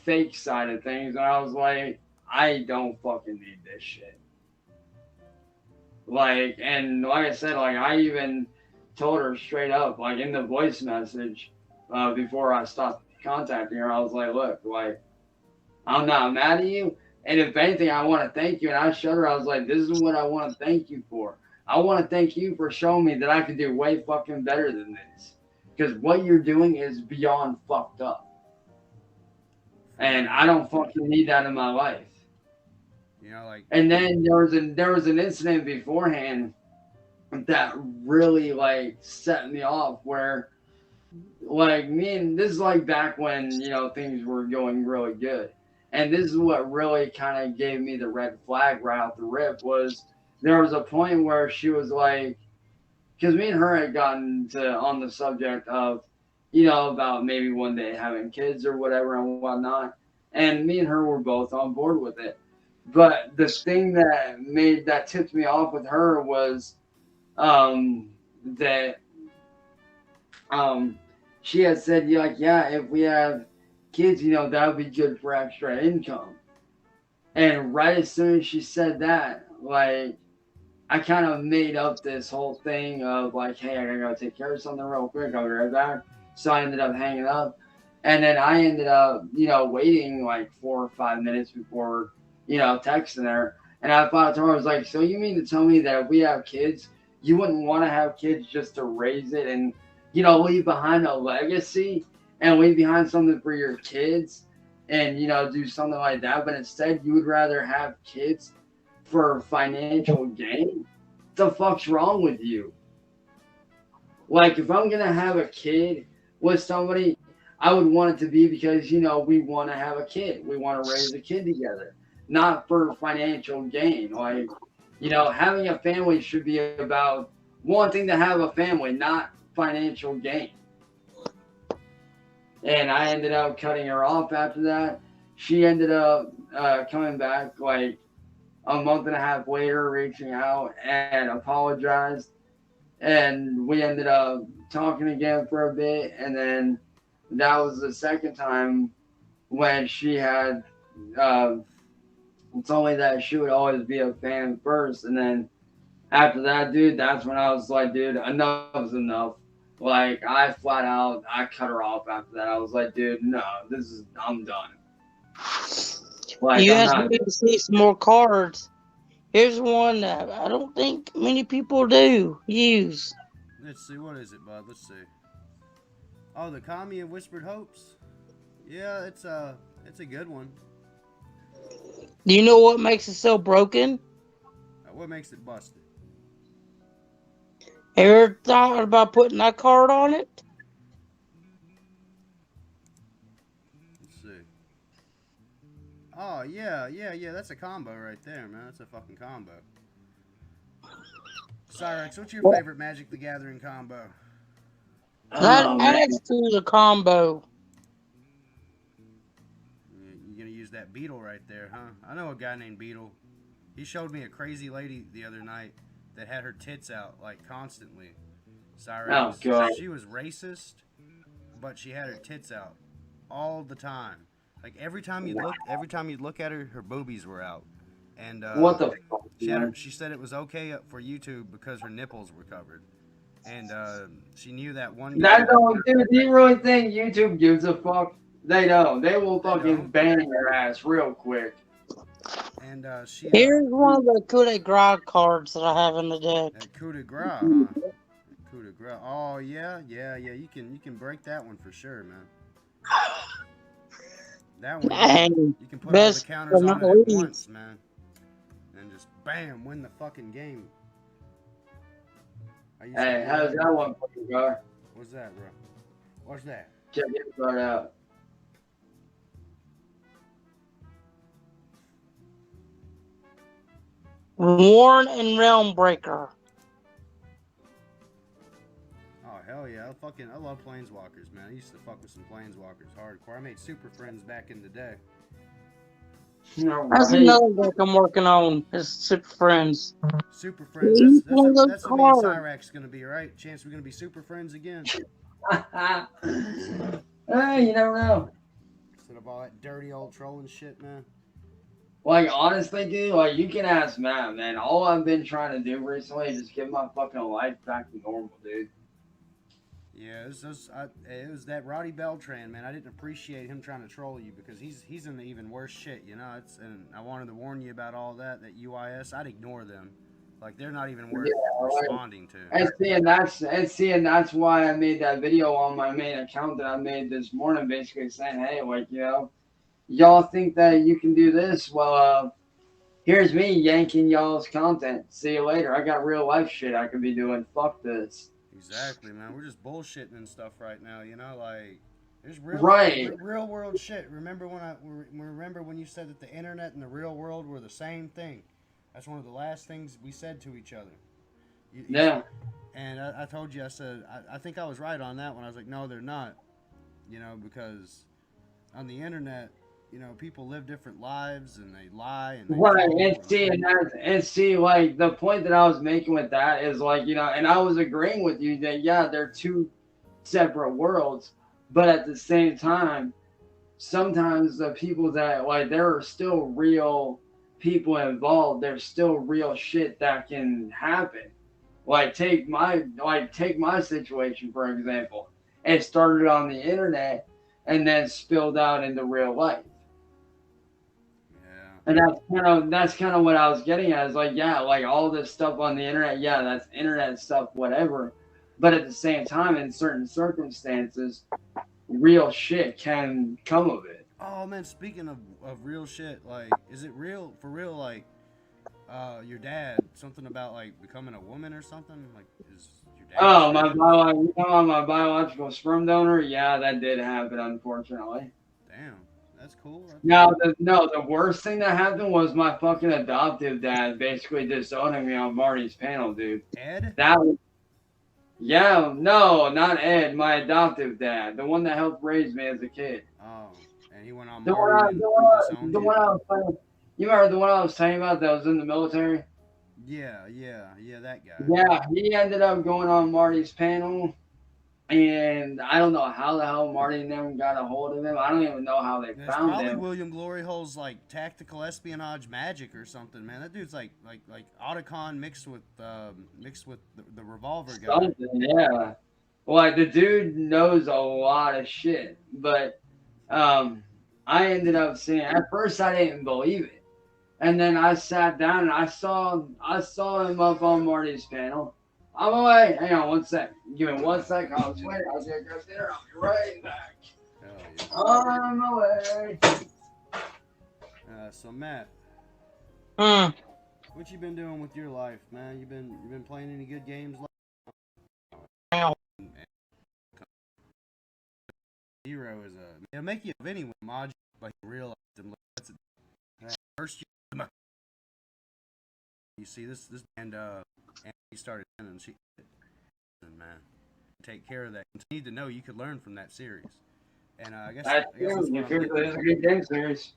fake side of things. And I was like, I don't fucking need this shit. And like I said, like I even told her straight up, like in the voice message, before I stopped contacting her, I was like, look, like, I'm not mad at you. And if anything, I want to thank you. And I showed her, I was like, this is what I want to thank you for. I want to thank you for showing me that I can do way fucking better than this. Because what you're doing is beyond fucked up. And I don't fucking need that in my life. Like. And then there was an incident beforehand that really like set me off where like me and this is like back when things were going really good, and this is what really kind of gave me the red flag right off the rip was there was a point where she was like, because me and her had gotten to on the subject of about maybe one day having kids or whatever and whatnot, and me and her were both on board with it, but the thing that tipped me off with her was that um, she had said, like, yeah, if we have kids, that would be good for extra income. And right as soon as she said that, like, I kind of made up this whole thing of like, hey, I gotta go take care of something real quick. I'll be right back. So I ended up hanging up. And then I ended up, waiting like 4 or 5 minutes before, texting her. And I thought to her, I was like, so you mean to tell me that if we have kids, you wouldn't want to have kids just to raise it and, leave behind a legacy and leave behind something for your kids and, do something like that. But instead, you would rather have kids for financial gain? What the fuck's wrong with you? Like, if I'm gonna have a kid with somebody, I would want it to be because we want to have a kid, we want to raise a kid together, not for financial gain. Like, having a family should be about wanting to have a family, not financial gain. And I ended up cutting her off after that. She ended up coming back like a month and a half later, reaching out and apologized. And we ended up talking again for a bit. And then that was the second time when she had told me that she would always be a fan first. And then After that, dude, that's when I was like, dude, enough's enough. Like, I flat out, I cut her off after that. I was like, dude, no, I'm done. Like, You I'm asked not. me to see some more cards. Here's one that I don't think many people do use. Let's see, what is it, bud? Let's see. Oh, the Kami of Whispered Hopes. Yeah, it's a good one. Do you know what makes it so broken? What makes it busted? Ever thought about putting that card on it? Let's see. Oh yeah, yeah, yeah. That's a combo right there, man. That's a fucking combo. Cyraxx, what's your Well, favorite Magic the Gathering combo? that Oh, man. adds to the combo. You're gonna use that beetle right there, huh? I know a guy named Beetle. He showed me a crazy lady the other night that had her tits out like constantly. Oh, Cyraxx. God. She was racist, but she had her tits out all the time. Like every time you'd look at her, her boobies were out, and What the fuck, she had her. man? She said it was okay for YouTube because her nipples were covered, and she knew that one That guy. don't, dude, do you really think YouTube gives a fuck? They don't. They will They fucking don't, ban your ass real quick. and Here's one of the coup de grace cards that I have in the deck. that coup de grace, huh? Coup de grace. Oh yeah, yeah, yeah. You can break that one for sure, man. That one And you can put all the best counters but on not it at least, once, man, and just bam, win the fucking game. I used to Hey, do how's that. that one for you, bro? What's that, bro? What's that? Check it right out. Warren and Realm Breaker. Oh hell yeah! I love planeswalkers, man. I used to fuck with some planeswalkers hardcore. I made super friends back in the day. All That's right. another deck I'm working on. Is Super Friends. Super friends. Each one of those That's what me and cards. Cyraxx gonna be, right? Chance we're gonna be super friends again Hey, you never know. instead of all that dirty old trolling shit, man. Like, honestly, dude, like, you can ask Matt, man. All I've been trying to do recently is just get my fucking life back to normal, dude. Yeah, it was that Roddy Beltran, man. I didn't appreciate him trying to troll you because he's in the even worse shit, you know. And I wanted to warn you about all that UIS. I'd ignore them, like they're not even worth Yeah, like, responding to. and that's why I made that video on my main account that I made this morning, basically saying, hey, like, y'all think that you can do this? Well, here's me yanking y'all's content. See you later. I got real life shit I could be doing. Fuck this. Exactly, man. We're just bullshitting and stuff right now, you know. Like there's Right. real world shit. Remember when you said that the internet and the real world were the same thing? That's one of the last things we said to each other. You Yeah. and I told you, I said I think I was right on that one. I was like, no, they're not. You know, because on the internet, you know, people live different lives and they lie and they Right, troll. and see, like the point that I was making with that is like and I was agreeing with you that yeah, they're two separate worlds, but at the same time, sometimes the people that like there are still real people involved. There's still real shit that can happen. Take my situation for example. It started on the internet and then spilled out into real life. Yeah. And that's kind of what I was getting at. Is like, yeah, like all this stuff on the internet, yeah, that's internet stuff, whatever. But at the same time, in certain circumstances, real shit can come of it. Oh man, speaking of real shit, like, is it real for real? Like, your dad, something about like becoming a woman or something? Like, is your dad Oh, trans? my biological sperm donor, yeah, that did happen, unfortunately. Damn, that's cool. Now, the worst thing that happened was my fucking adoptive dad basically disowning me on Marty's panel, dude. Ed? That Yeah, no, not Ed, my adoptive dad, the one that helped raise me as a kid. Oh, and he went on The one Marty I, and the one I, disowned the you? one I was telling, you remember the one I was telling you about that was in the military? Yeah, yeah, yeah, that guy. Yeah, he ended up going on Marty's panel, And I don't know how the hell Marty and them got a hold of him. I don't even know how they It's found probably him. William Gloryhole's like tactical espionage magic or something, man. That dude's like Otacon mixed with the revolver guy. Something, yeah. Well, the dude knows a lot of shit, but um, I ended up seeing. At first, I didn't believe it, and then I sat down and I saw him up on Marty's panel. I'm away. Hang on 1 sec. Give me 1 sec. I was waiting. I was gonna go there. I'll be right back. Hell yeah. On my way. So Matt, Hmm. what you been doing with your life, man? You been playing any good games? Zero is it'll make you of anyone mod like real them. That's first you see this and he started and she man take care of that. You need to know you could learn from that series. And I guess That's that's true. what I'm Yakuza getting is at. a good game series.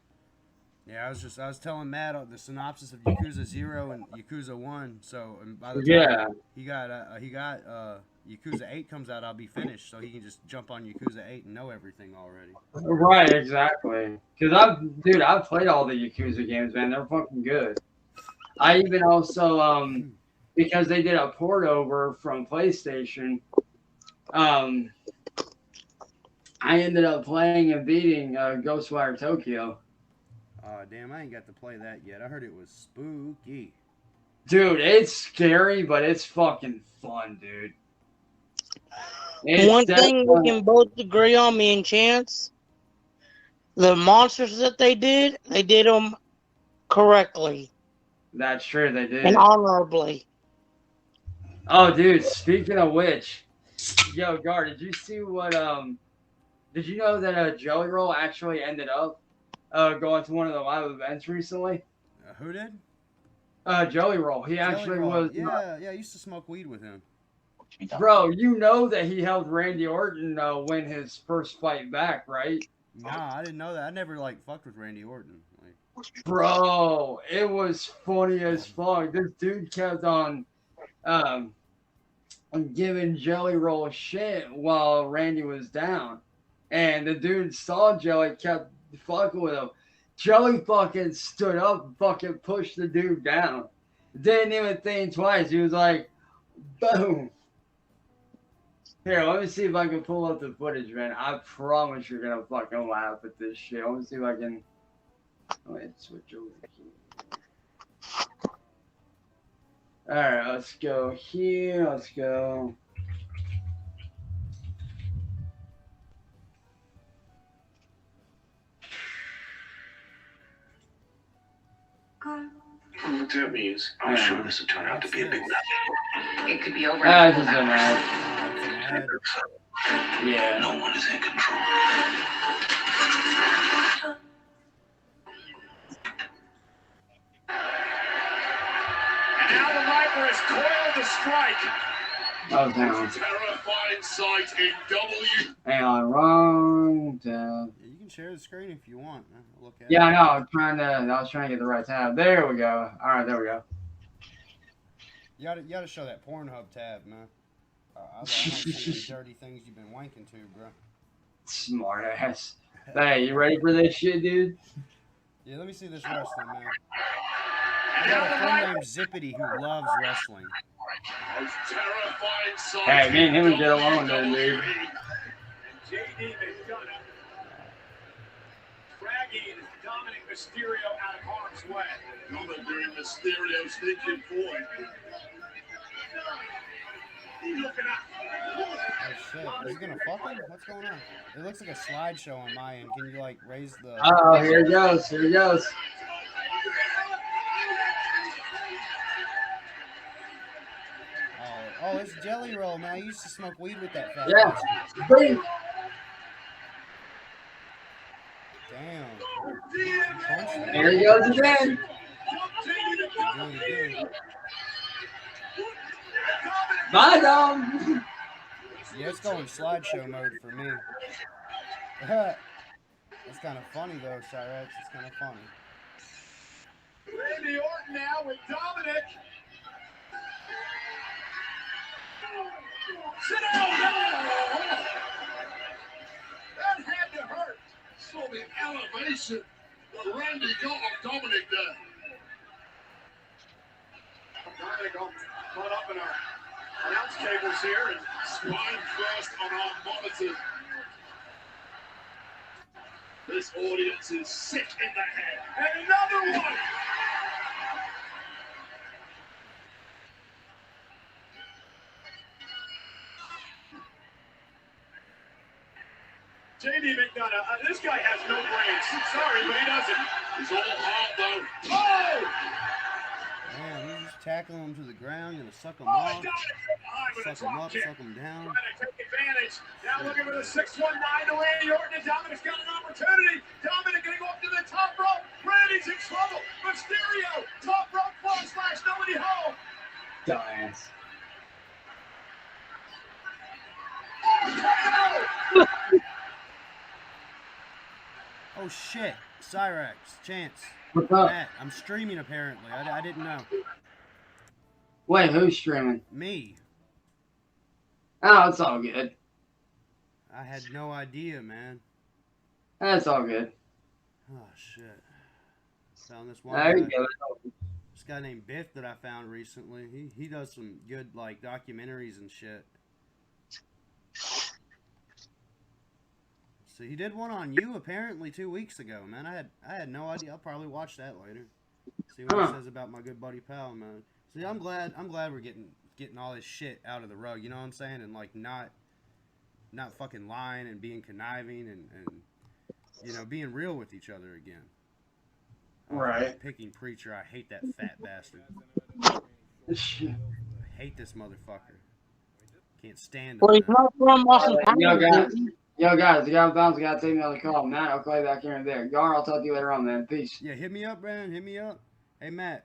Yeah, I was telling Matt the synopsis of Yakuza 0 and Yakuza 1. So and by the time Yeah. he got Yakuza 8 comes out, I'll be finished. So he can just jump on Yakuza 8 and know everything already. Right, exactly. Because I've played all the Yakuza games, man. They're fucking good. I even also, because they did a port over from PlayStation, um, I ended up playing and beating Ghostwire Tokyo. Damn, I ain't got to play that yet. I heard it was spooky. Dude, it's scary, but it's fucking fun, dude. It's One thing we definitely can both agree on, me and Chance, the monsters that they did them correctly that's true. They and did. honorably. Oh, dude. Speaking of which, yo, Gar, did you see what? Did you know that Jelly Roll actually ended up going to one of the live events recently? Who did? Jelly Roll. He Jelly actually Roll. was. Yeah. I used to smoke weed with him. Bro, you know that he helped Randy Orton win his first fight back, right? Nah, I didn't know that. I never like fucked with Randy Orton. Like, Bro, it was funny as fuck. This dude kept on um, giving Jelly Roll shit while Randy was down. And the dude saw Jelly, kept fucking with him. Jelly fucking stood up and fucking pushed the dude down. Didn't even think twice. He was like, boom. Here, let me see if I can pull up the footage, man. I promise you're gonna fucking laugh at this shit. Let me see if I can. Wait, switch over here. Alright, let's go here. Let's go. That means I'm sure this will turn out to be a big mess. It could be over. This is an ad. Yeah. No one is in control. And now the Viper has coiled the strike. Oh, hang on. Terrifying sight in W. Hang on, wrong tab. yeah, you can share the screen if you want. I'll look at Yeah, I it. know. I was trying to get the right tab. There we go. All right, there we go. You gotta show that Pornhub tab, man. I want to see the dirty things you've been wanking to, bro. Smart ass. Hey, you ready for this shit, dude? Yeah, let me see this wrestling, man. I got a friend named Zippity who loves wrestling. Most terrifying sight. Hey, me and him would get along, then, dude. JD McDonough dragging Dominic Mysterio out of harm's way. Coming during Mysterio's thinking point. Looking out. Oh shit, is he gonna fuck him? What's going on? It looks like a slideshow on my end. Can you like raise the? Oh, here it goes. Here it goes. Oh, it's Jelly Roll, man. I used to smoke weed with that fat Yeah. bastard. Bring. Damn. Here he goes again. Good. Bye, Dom. Yeah, it's going slideshow mode for me. It's kind of funny though, Cyraxx. It's kind of funny. Randy Orton now with Dominic. Sit down. action. But Randy got off Dominic there. Dominic all caught up in our announce tables here and Spine first on our monitor. This audience is sick in the head. and another one. JD McDonough, this guy has no brains. Sorry, but he doesn't. He's all heart though. Oh! Man, he's just tackling him to the ground, gonna suck him Oh, off, he got it from behind with a suck him drop up, kick. suck him down. Trying to take advantage. Now looking for the 619 to Randy Orton. And Dominic's got an opportunity. Dominic going to go up to the top rope. Randy's in trouble. Mysterio, top rope fall slash nobody home. Dumbass. Oh shit, Cyraxx, Chance, What's up? Matt, I'm streaming apparently. I didn't know. Wait, who's streaming? Me, Oh, it's all good. I had no idea, man. That's all good. Oh shit. Found this one There you guy, go. this guy named Biff that I found recently. He does some good like documentaries and shit. So he did one on you apparently 2 weeks ago, man. I had no idea. I'll probably watch that later. See what he says about my good buddy pal, man. See, I'm glad we're getting all this shit out of the rug, you know what I'm saying? And like not fucking lying and being conniving and you know, being real with each other again. Right. Picking preacher, I hate that fat bastard. Shit. I hate this motherfucker. Can't stand him. Well, he's man. not from Austin, Yo, Texas, guys. is he? Yo, guys, you gotta bounce. You gotta take me on the call. Matt, I'll call you back here and there. Gar, I'll talk to you later on, man. Peace. Yeah, hit me up, man. Hit me up. Hey, Matt.